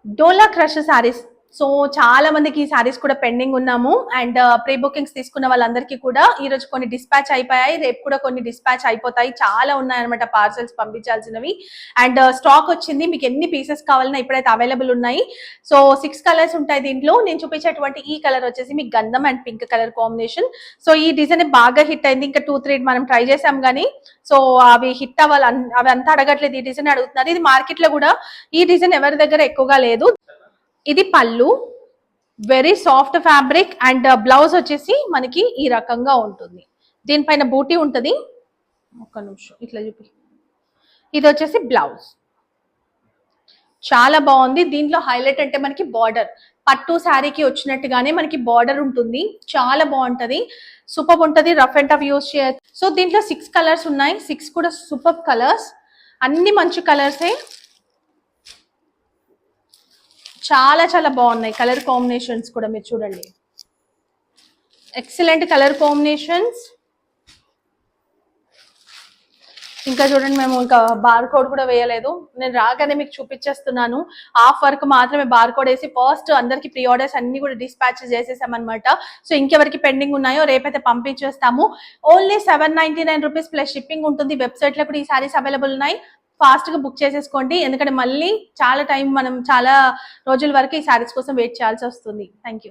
డోలా crush saris. So చాలా మందికి ఈ సారీస్ కూడా పెండింగ్ ఉన్నాము. అండ్ ప్రీ బుకింగ్స్ తీసుకున్న వాళ్ళందరికీ కూడా ఈ రోజు కొన్ని డిస్పాచ్ అయిపోయాయి, రేపు కూడా కొన్ని డిస్పాచ్ అయిపోతాయి. చాలా ఉన్నాయన్నమాట పార్సల్స్ పంపించాల్సినవి. అండ్ స్టాక్ వచ్చింది, మీకు ఎన్ని పీసెస్ కావాలన్నా ఇప్పుడైతే అవైలబుల్ ఉన్నాయి. సో 6 కలర్స్ ఉంటాయి దీంట్లో. నేను చూపించేటువంటి ఈ కలర్ వచ్చేసి మీకు గంధం and pink colour combination. So ఈ డిజైన్ బాగా హిట్ అయింది. ఇంకా 2-3 మనం ట్రై చేసాం కానీ సో అవి హిట్ అవ్వాలి, అవి అంతా అడగట్లేదు, ఈ డిజైన్ అడుగుతున్నారు. ఇది మార్కెట్ లో కూడా ఈ డిజైన్ ఎవరి దగ్గర ఎక్కువగా లేదు. ఇది పళ్ళు, very soft fabric. And blouse వచ్చేసి మనకి ఈ రకంగా ఉంటుంది. దీనిపైన బూటీ ఉంటుంది. ఒక్క నిమిషం ఇట్లా చూపి. ఇది వచ్చేసి బ్లౌజ్. చాలా బాగుంది. దీంట్లో హైలైట్ అంటే మనకి బార్డర్, పట్టు శారీకి వచ్చినట్టుగానే మనకి బార్డర్ ఉంటుంది. చాలా బాగుంటది, సూపర్ ఉంటది. రఫ్ అండ్ టఫ్ యూజ్ చేయొచ్చు. సో దీంట్లో 6 కలర్స్ ఉన్నాయి. 6 కూడా సూపర్ కలర్స్, అన్ని మంచి కలర్సే. చాలా చాలా బాగున్నాయి కలర్ కాంబినేషన్స్ కూడా. మీరు చూడండి, ఎక్సలెంట్ కలర్ కాంబినేషన్స్. ఇంకా చూడండి, మేము ఇంకా బార్ కోడ్ కూడా వేయలేదు. నేను రాగానే మీకు చూపించేస్తున్నాను. హాఫ్ వర్క్ మాత్రమే బార్ కోడ్ వేసి ఫస్ట్ అందరికి ప్రీ ఆర్డర్స్ అన్ని కూడా డిస్పాచ్ చేసేసామన్నమాట. సో ఇంకెవరికి పెండింగ్ ఉన్నాయో రేపైతే పంపించేస్తాము. ఓన్లీ 799 రూపీస్ ప్లస్ షిప్పింగ్ ఉంటుంది. వెబ్సైట్ లో కూడా ఈ సారీస్ అవైలబుల్ ఉన్నాయి. ఫాస్ట్ గా బుక్ చేసేసుకోండి, ఎందుకంటే మళ్ళీ చాలా టైం, మనం చాలా రోజుల వరకు ఈ సారీస్ కోసం వెయిట్ చేయాల్సి వస్తుంది. Thank you.